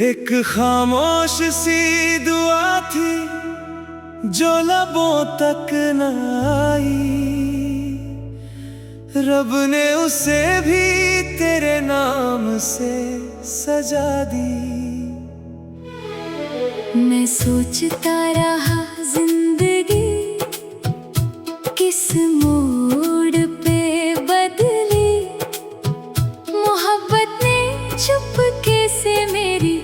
एक खामोश सी दुआ थी जो लबों तक न आई, रब ने उसे भी तेरे नाम से सजा दी। मैं सोचता रहा जिंदगी किस मोड़ पे बदली, मोहब्बत ने चुपके से मेरी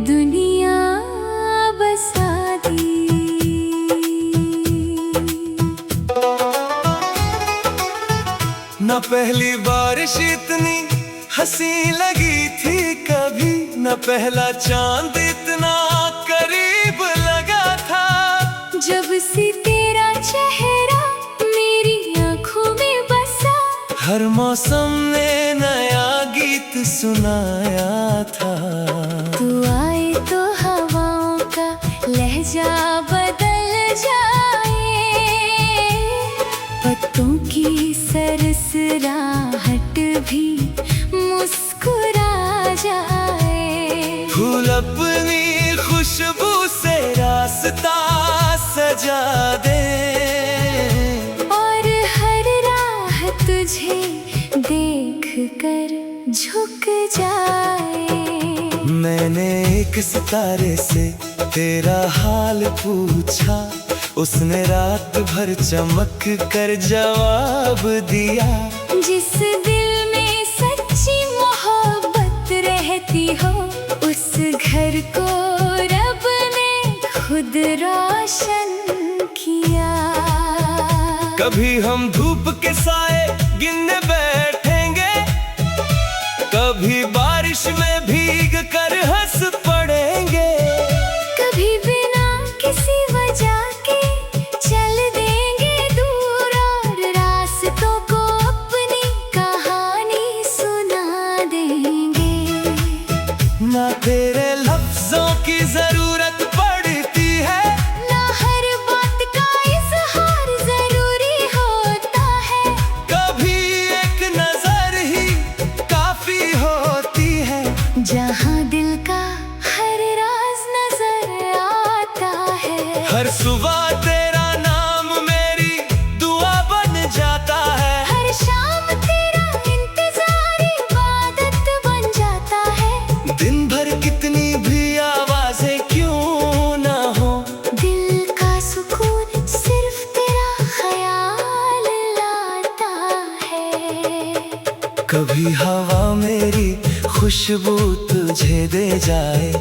दुनिया बसा दी। न पहली बारिश इतनी हंसी लगी थी कभी, न पहला चांद इतना करीब लगा था। जब से तेरा चेहरा मेरी आंखों में बसा, हर मौसम ने नया गीत सुनाया था। तू आए तो हवाओं का लहजा बदल जाए, पत्तों की सरसराहट भी मुस्कुरा जाए। फूल अपनी खुशबू से रास्ता सजा दे, और हर राह तुझे देख कर झुक जाए। मैंने एक सितारे से तेरा हाल पूछा, उसने रात भर चमक कर जवाब दिया। जिस दिल में सच्ची मोहब्बत रहती हो, उस घर को रब ने खुद रोशन किया। कभी हम धूप के साए गिनने बैठेंगे, कभी बारिश में भीग कर हंस पड़ेंगे। कभी बिना किसी वजह के चल देंगे दूर, और रास्तों को अपनी कहानी सुना देंगे। ना तेरे लफ्जों की जरूरत पड़ती है, ना हर बात का इजहार जरूरी होता है। कभी एक नजर ही काफी होती है। जहाँ दिल का हर राज नजर आता है, हर सुबह तेरा नाम मेरी दुआ बन जाता है। हर शाम तेरा इंतजार इबादत बन जाता है। दिन भर कितनी भी आवाजें क्यों ना हो, दिल का सुकून सिर्फ तेरा ख्याल लाता है। कभी हवा मेरी खुशबू तुझे दे जाए,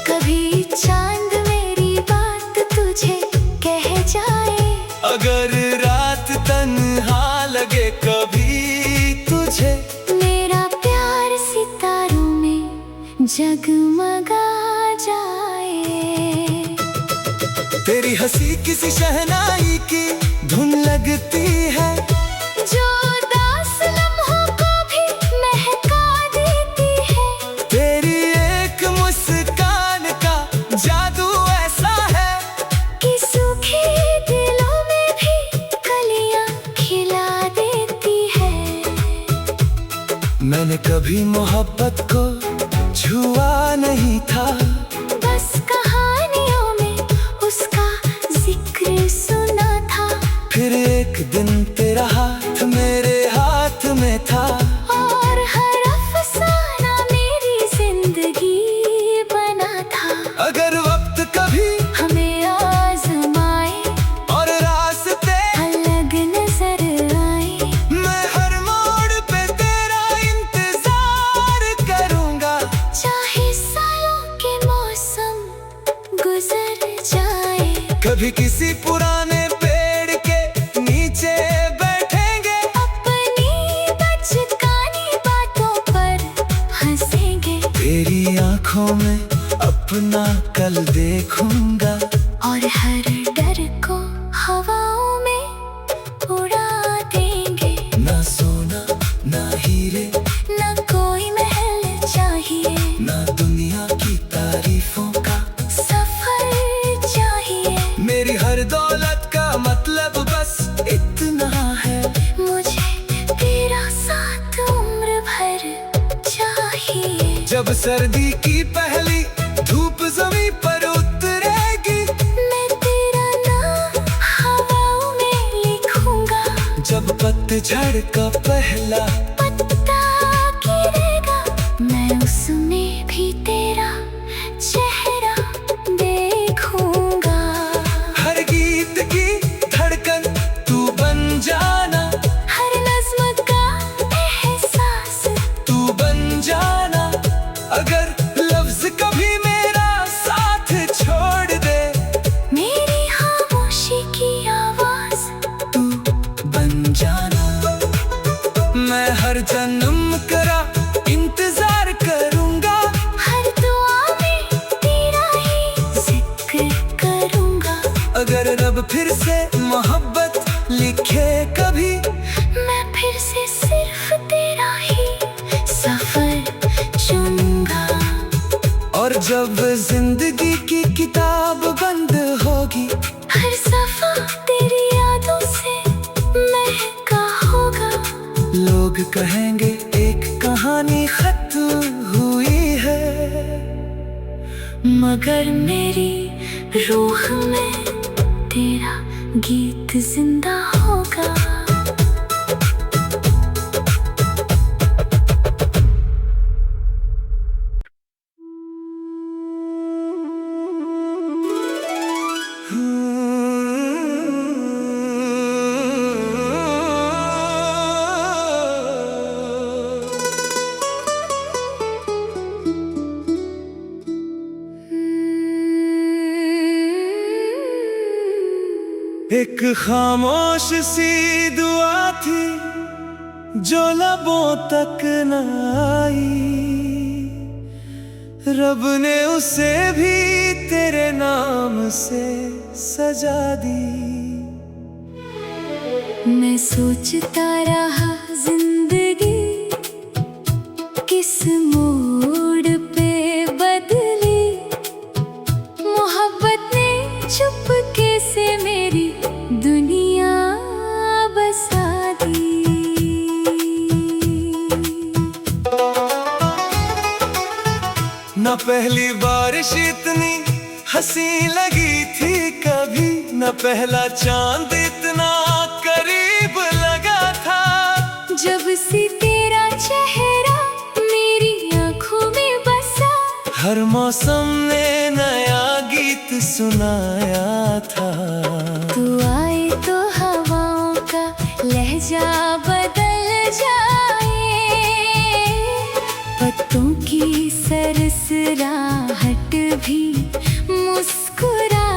कभी चांद मेरी बात तुझे कह जाए। अगर रात तन्हा लगे कभी तुझे, मेरा प्यार सितारों में जगमगा जाए। तेरी हंसी किसी शहनाई की धुन लगती है, जो उदास लम्हों को भी महका देती है। तेरी एक मुस्कान का जादू ऐसा है कि सूखे दिलों में भी कलियां खिला देती है। मैंने कभी मोहब्बत को छुआ नहीं था, बस कहानियों में उसका जिक्र सुना था। फिर एक दिन तेरा हाथ मेरे हाथ में था, और हर अफसाना मेरी जिंदगी बना था। अगर वक्त कभी हमें आजमाए और रास्ते अलग नजर आए, मैं हर मोड़ पे तेरा इंतजार करूंगा। चाहे सालों के मौसम गुजर जाए। कभी किसी पुराने पेड़ के नीचे बैठेंगे, अपनी बचकानी बातों पर हंसेंगे। तेरी आंखों में अपना कल देखूंगा, और हर डर को हवाओं में उड़ा देंगे। ना सोना ना हीरे, न कोई महल चाहिए, ना दुनिया की तारीफों का सफर चाहिए। मेरी हर दौलत का मतलब बस इतना है, मुझे तेरा साथ उम्र भर चाहिए। जब सर्दी की पहली झड़का पहला पत्ता गिरेगा, मैं उसमें भी तेरा चेहरा देखूंगा। हर गीत की धड़कन तू बन जाना, हर नज़्म का एहसास तू बन जाना। अगर लफ्ज कभी मेरा साथ छोड़ दे, मेरी खामोशी की आवाज तू बन जाना। मैं हर जन्म करा इंतजार करूंगा, हर दुआ में तेरा ही जिक्र करूंगा। अगर रब फिर से मोहब्बत लिखे कभी, मैं फिर से सिर्फ तेरा ही सफर चुनूंगा। और जब जिंदगी की किताब बंद होगी, हर सफा तेरी यादों से महका होगा। लोग कहेंगे एक कहानी खत्म हुई है, मगर मेरी रूह में तेरा गीत जिंदा होगा। एक खामोश सी दुआ थी जो लबों तक न आई, रब ने उसे भी तेरे नाम से सजा दी। मैं सोचता रहा जिंदगी किस मोड़ पे बदली, मोहब्बत ने चुपके से मेरी दुनिया बसा दी। न पहली बारिश इतनी हंसी लगी थी कभी, न पहला चांद इतना करीब लगा था। जब से तेरा चेहरा मेरी आंखों में बसा, हर मौसम ने नया गीत सुनाया था। तू आए तो हवाओं का लहजा बदल जाए, पत्तों की सरसराहट भी मुस्कुरा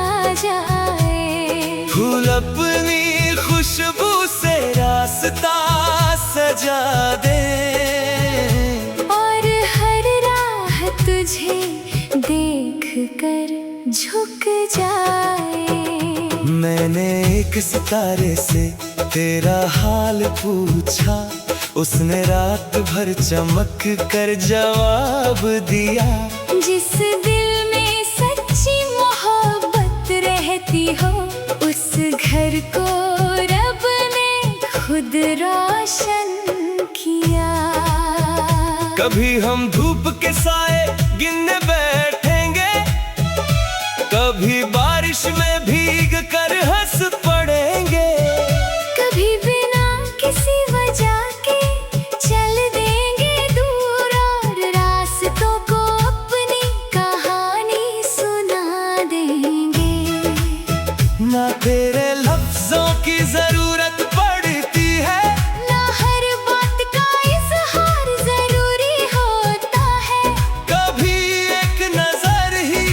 जाए। फूल अपनी खुशबू से रास्ता सजा दे, और हर राह तुझे देख कर झुक जाए। मैंने एक सितारे से तेरा हाल पूछा, उसने रात भर चमक कर जवाब दिया। जिस दिल में सच्ची मोहब्बत रहती हो, उस घर को रब ने खुद रोशन किया। कभी हम धूप के साए गिनने बैठेंगे, कभी बारिश में भीग कर हंस पड़ेंगे। कभी बिना किसी वजह के चल देंगे दूर, और रास्तों को अपनी कहानी सुना देंगे। ना तेरे लफ्जों की जरूरत पड़ती है, ना हर बात का इजहार जरूरी होता है। कभी एक नजर ही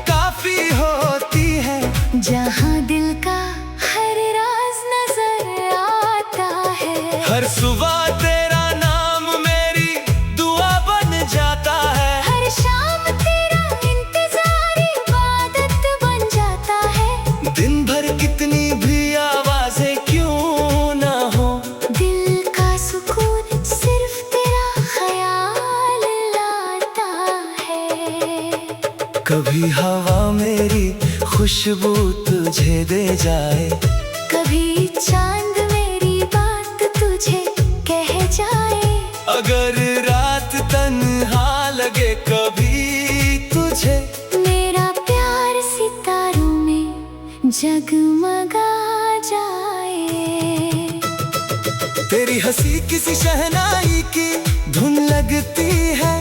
काफी होती है। जहाँ दिल का हर राज नजर आता है, हर सुबह तेरा नाम मेरी दुआ बन जाता है। हर शाम तेरा इंतजार इबादत बन जाता है। दिन भर कितनी भी आवाजें क्यों ना हो, दिल का सुकून सिर्फ तेरा ख्याल लाता है। कभी हवा मेरी खुशबू तुझे दे जाए, कभी चांद मेरी बात तुझे कह जाए। अगर रात तन्हा लगे कभी तुझे, मेरा प्यार सितारों में जगमगा जाए। तेरी हंसी किसी शहनाई की धुन लगती है,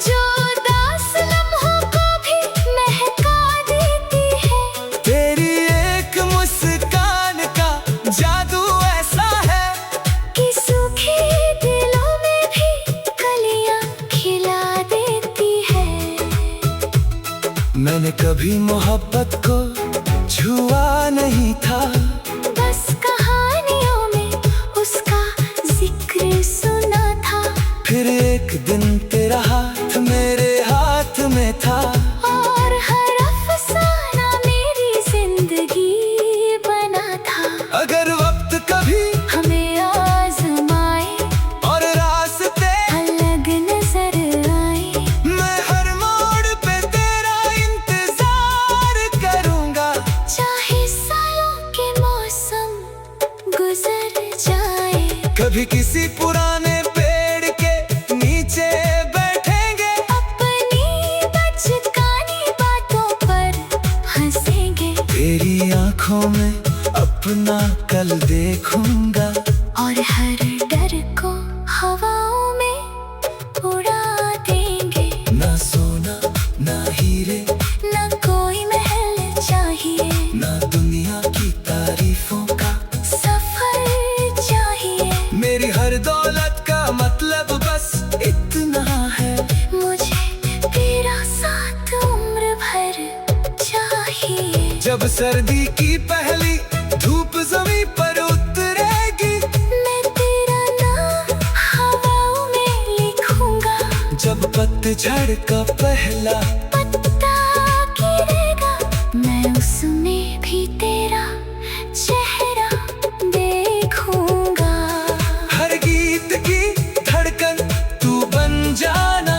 जो उदास लम्हों को भी महका देती है। तेरी एक मुस्कान का जादू ऐसा है कि सूखे दिलों में भी कलियां खिला देती है। मैंने कभी मोहब्बत को छुआ नहीं था, बस कहानियों में उसका जिक्र सुना था। फिर एक दिन तेरा हाथ मेरे हाथ में था, और हर अफसाना मेरी जिंदगी बना था। अगर वक्त कभी हमें आजमाए और रास्ते अलग नजर आए, मैं हर मोड़ पे तेरा इंतजार करूंगा। चाहे सालों के मौसम गुजर जाए। कभी किसी पुराने पेड़ के नीचे बैठेंगे, अपनी बचकानी बातों पर हंसेंगे। तेरी आंखों में अपना कल देखूंगा, और हर डर को हवाओं में उड़ा देंगे। ना सोना ना हीरे न कोई महल चाहिए, ना दुनिया की तारीफों का सफर चाहिए। मेरी हर दौलत का मतलब बस इतना है, मुझे तेरा साथ उम्र भर चाहिए। जब सर्दी की पहली धूप जमीन पर उतरेगी, मैं तेरा नाम हवाओं में लिखूंगा। जब पतझड़ का पहला पत्ता गिरेगा, मैं उसमें भी तेरा चेहरा देखूंगा। हर गीत की धड़कन तू बन जाना,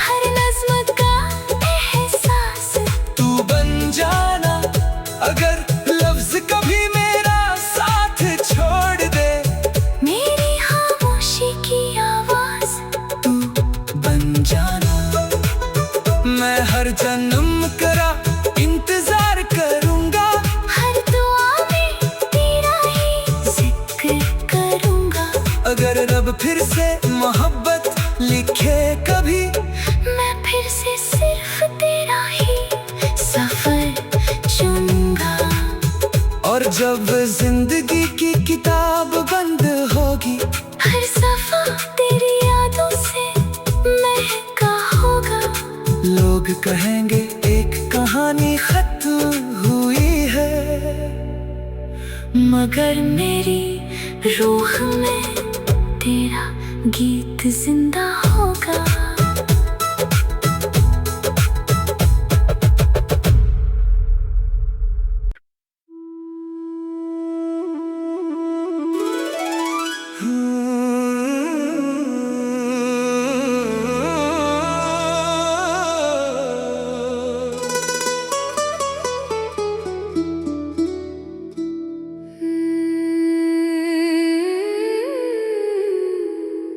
हर नज़्म का एहसास तू बन जाना। अगर लफ्ज कभी मेरा साथ छोड़ दे, मेरी खामोशी की आवाज तू बन जाना। मैं हर जन्म करा इंतजार करूंगा, हर दुआ में तेरा ही जिक्र करूंगा। अगर रब फिर से मोहब्बत लिखे कभी, मैं फिर से सिर्फ तेरा ही सफर चुनूंगा। और जब जिंदगी की किताब बंद होगी, हर सफा तेरी यादों से महका होगा। लोग कहेंगे एक कहानी खत्म हुई है, मगर मेरी रूह में तेरा गीत जिंदा होगा।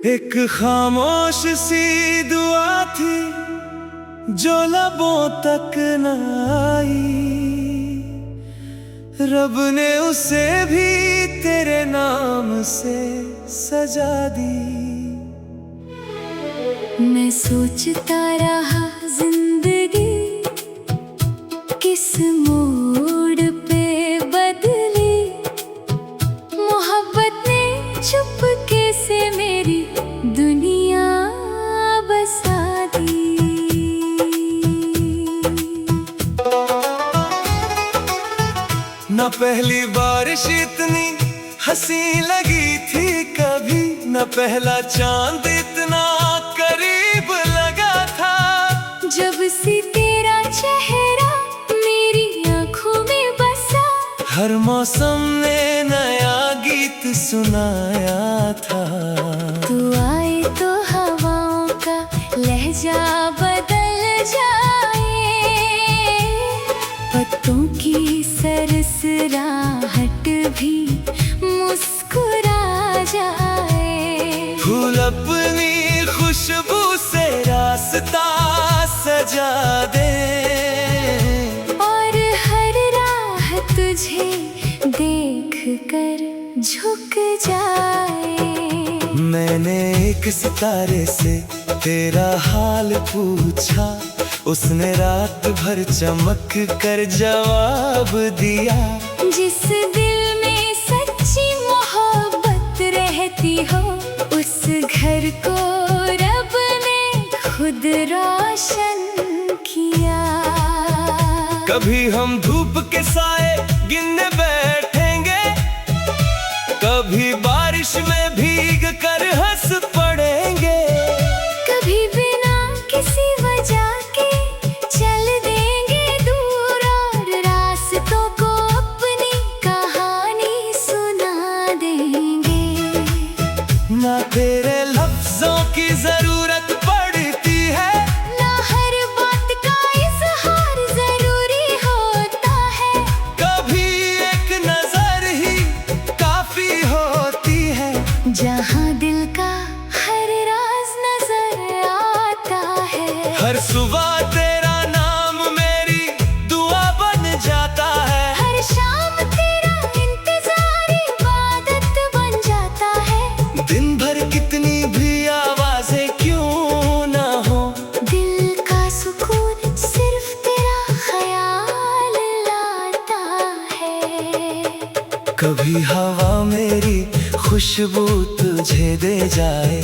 एक खामोश सी दुआ थी जो लबों तक न आई, रब ने उसे भी तेरे नाम से सजा दी। मैं सोचता रहा जिंदगी किस मोड़ पे बदली, मोहब्बत ने चुपके से मेरी दुनिया बसा दी। न पहली बारिश इतनी हंसी लगी थी कभी, न पहला चांद इतना करीब लगा था। जब से तेरा चेहरा मेरी आंखों में बसा, हर मौसम ने नया गीत सुनाया था। तू आए तो हवाओं का लहजा बदल जाए, पत्तों की सरसराहट भी मुस्कुरा जाए। फूल अपनी खुशबू से रास्ता सजा दे, और हर राह तुझे देख कर झुक जाए। मैंने एक सितारे से तेरा हाल पूछा, उसने रात भर चमक कर जवाब दिया। जिस दिल में सच्ची मोहब्बत रहती हो, उस घर को रब ने खुद रोशन किया। कभी हम धूप के साए गिनने बैठेंगे, कभी बारिश में भीग कर हंस पड़ेंगे। कभी बिना किसी वजह के चल देंगे दूर, और रास्तों को अपनी कहानी सुना देंगे। ना तेरे लफ्जों की जरूरत पड़ती है, ना हर बात का इजहार जरूरी होता है। कभी एक नजर ही काफी होती है। जहाँ दिल का हर राज नजर आता है। हर सुबह तेरा नाम मेरी दुआ बन जाता है। हर शाम तेरा इंतजार इबादत बन जाता है। दिन भर कितनी भी आवाजें क्यों ना हो, दिल का सुकून सिर्फ तेरा ख्याल लाता है। कभी हवा मेरी खुशबू तुझे दे जाए,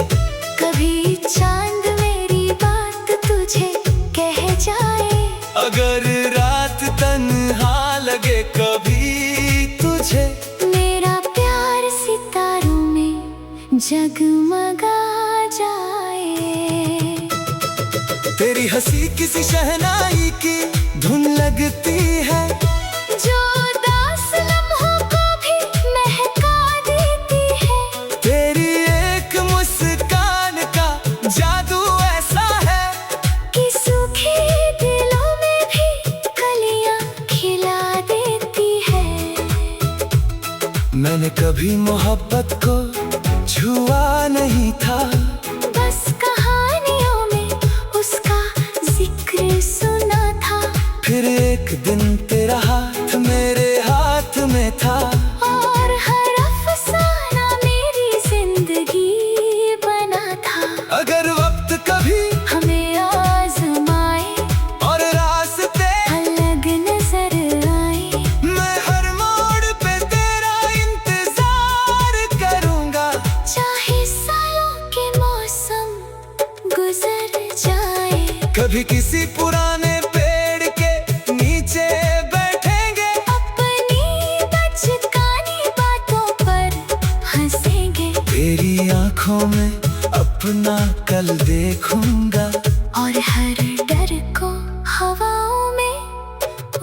कभी चांद मेरी बात तुझे कह जाए। अगर रात तन्हा लगे कभी तुझे, मेरा प्यार सितारों में जगमगा जाए। तेरी हंसी किसी शहनाई की धुन लगती है, जो उदास लम्हों को भी महका देती है। तेरी एक मुस्कान का जादू ऐसा है कि सूखे दिलों में भी कलियां खिला देती है। मैंने कभी मोहब्बत को छुआ नहीं था, बस कहानियों में उसका जिक्र सुना था। फिर एक दिन तेरा हाथ मेरे हाथ में था, और हर अफसाना मेरी जिंदगी बना था। अगर वक्त कभी हमें आजमाए और रास्ते अलग नजर आए, मैं हर मोड़ पे तेरा इंतजार करूंगा। चाहे सालों के मौसम गुजर जाए। कभी किसी पुराने पेड़ के नीचे बैठेंगे, अपनी बचकानी बातों पर हंसेंगे। तेरी आंखों में अपना कल देखूंगा, और हर डर को हवाओं में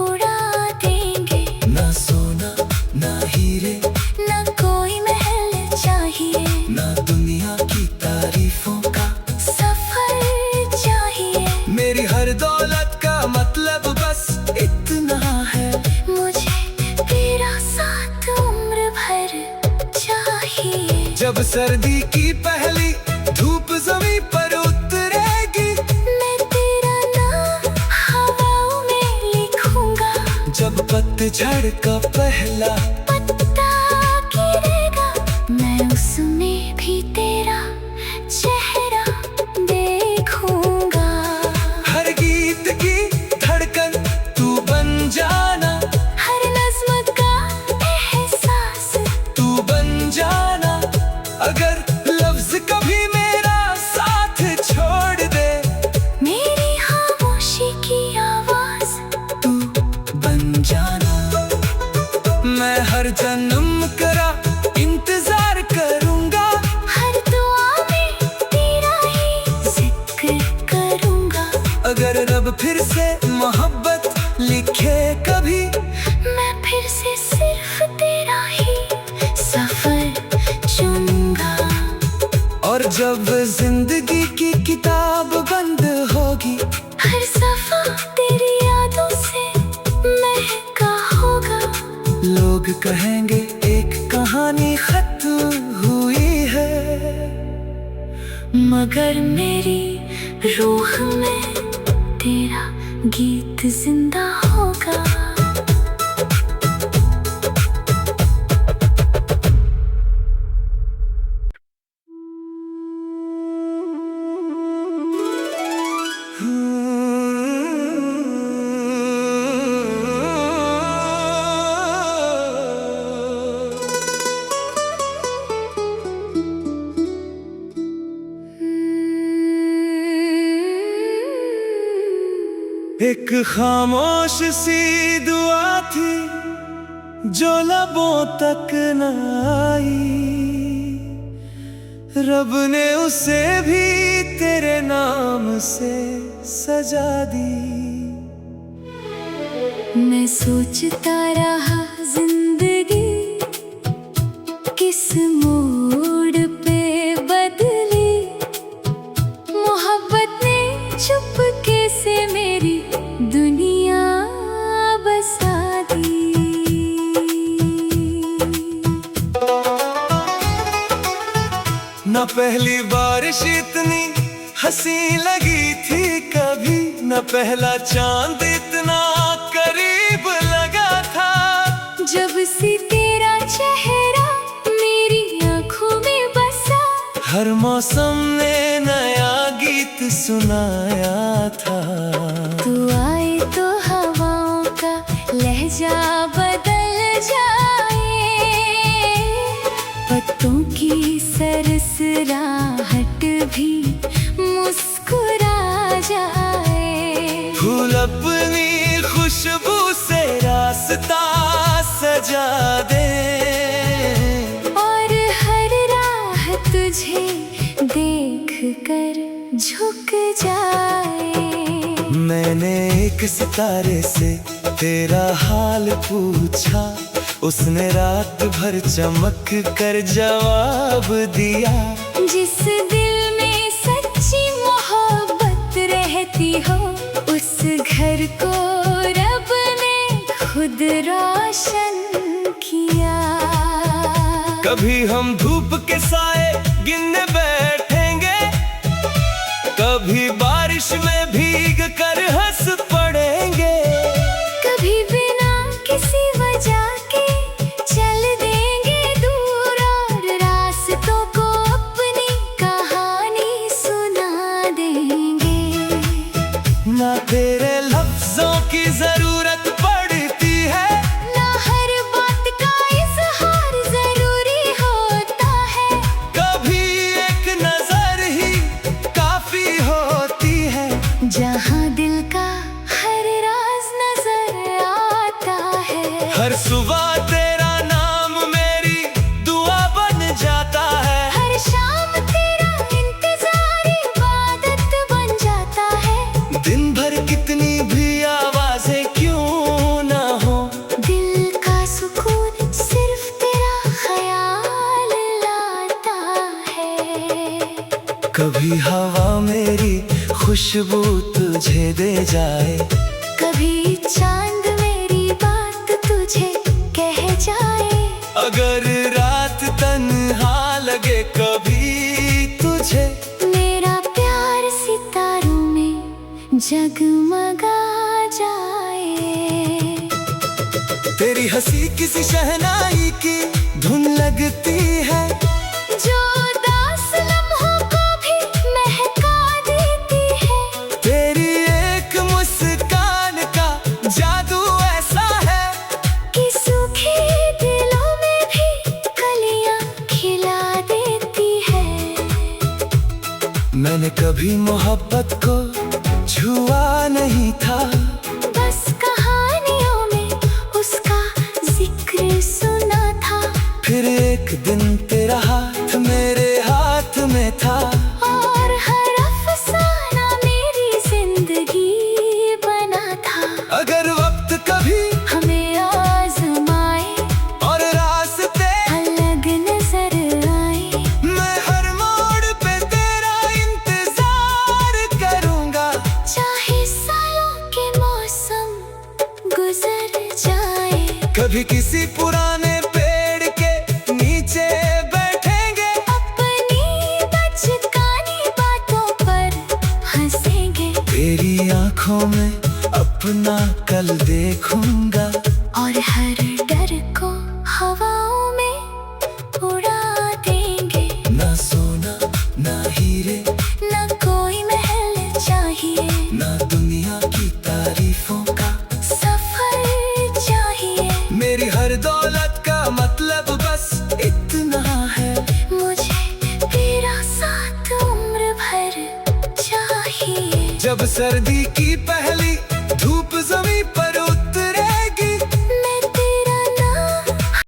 उड़ा देंगे। ना सोना ना हीरे, न कोई महल चाहिए, ना दुनिया की तारीफों का सफर चाहिए। मेरी हर दौलत का मतलब बस इतना है, मुझे तेरा साथ उम्र भर चाहिए। जब सर्दी की पहली धूप जमीन पर उतरेगी, मैं तेरा नाम हवाओं में लिखूंगा। जब पतझड़ का पहला पत्ता गिरेगा, मैं उसमें भी तेरा चेहरा देखूंगा। हर गीत की धड़कन तू बन जाना, हर नज़्म का एहसास तू बन जाना। अगर लफ्ज कभी मेरा साथ छोड़ दे, मेरी खामोशी की आवाज तू बन जाना। मैं हर जन्म करा इंतजार करूंगा, हर दुआ में तेरा ही जिक्र करूंगा। अगर रब फिर से मोहब्बत लिखे कभी, मैं फिर से सिर्फ तेरा ही सफर चुनूंगा। और जब जिंदगी की किताब बंद होगी, हर सफा तेरी यादों से महका होगा। लोग कहेंगे एक कहानी खत्म हुई है, मगर मेरी रूह में तेरा गीत जिंदा होगा। एक खामोश सी दुआ थी जो लबों तक न आई, रब ने उसे भी तेरे नाम से सजा दी। मैं सोचता रहा जिंदगी किस मोड़ पे बदली, मोहब्बत ने चुपके से मेरी दुनिया बसा दी। न पहली बारिश इतनी हंसी लगी थी कभी, न पहला चांद इतना करीब लगा था। जब से तेरा चेहरा मेरी आँखों में बसा, हर मौसम ने नया गीत सुनाया था। तू आए तो हवाओं का लहजा बदल जाए, पत्तों की सरसराहट भी मुस्कुरा जाए। फूल अपनी खुशबू से रास्ता सजा दे, और हर राह तुझे देख कर झुक जाए। मैंने एक सितारे से तेरा हाल पूछा, उसने रात भर चमक कर जवाब दिया। जिस दिल में सच्ची मोहब्बत रहती हो, उस घर को रब ने खुद रोशन किया। कभी हम धूप के साए गिनने बैठेंगे, कभी बारिश में भीग कर हंस पड़ेंगे। कभी बिना किसी वजह के चल देंगे दूर, और रास्तों को अपनी कहानी सुना देंगे। ना तेरे लफ्जों की जरूरत पड़ती है, ना हर बात का इजहार जरूरी होता है। कभी एक नजर ही काफी होती है। जहाँ दिल का हर राज नजर आता है, हर सुबह तेरा नाम मेरी दुआ बन जाता है। हर शाम तेरा इंतजार इबादत बन जाता है। दिन भर कितनी भी आवाजें क्यों ना हो, दिल का सुकून सिर्फ तेरा ख्याल लाता है। कभी हवा मेरी खुशबू तुझे दे जाए, कभी चांद मेरी बात तुझे कह जाए। अगर रात तन्हा लगे कभी तुझे, मेरा प्यार सितारों में जगमगा जाए। तेरी हंसी किसी शहनाई की धुन लगती है, जो उदास लम्हों को भी महका देती है। तेरी एक मुस्कान का जादू ऐसा है कि सूखे दिलों में भी कलियां खिला देती है। मैंने कभी मोहब्बत को छुआ नहीं था, बस कहानियों में उसका जिक्र सुना था। फिर एक दिन तेरा हाथ मेरे हाथ में था, और हर अफसाना मेरी जिंदगी बना था। अगर वक्त कभी हमें आजमाए और रास्ते अलग नजर आए, मैं हर मोड़ पे तेरा इंतजार करूंगा। चाहे सालों के मौसम गुजर जाए। कभी किसी पुराने पेड़ के नीचे बैठेंगे, अपनी बचकानी बातों पर हंसेंगे। तेरी आंखों में अपना कल देखूंगा, और हर डर को हवाओं में उड़ा देंगे। ना सोना ना हीरे, न कोई महल चाहिए, ना दुनिया की तारीफों का सफर चाहिए। मेरी हर दौलत का मतलब बस इतना है, मुझे तेरा साथ उम्र भर चाहिए। जब सर्दी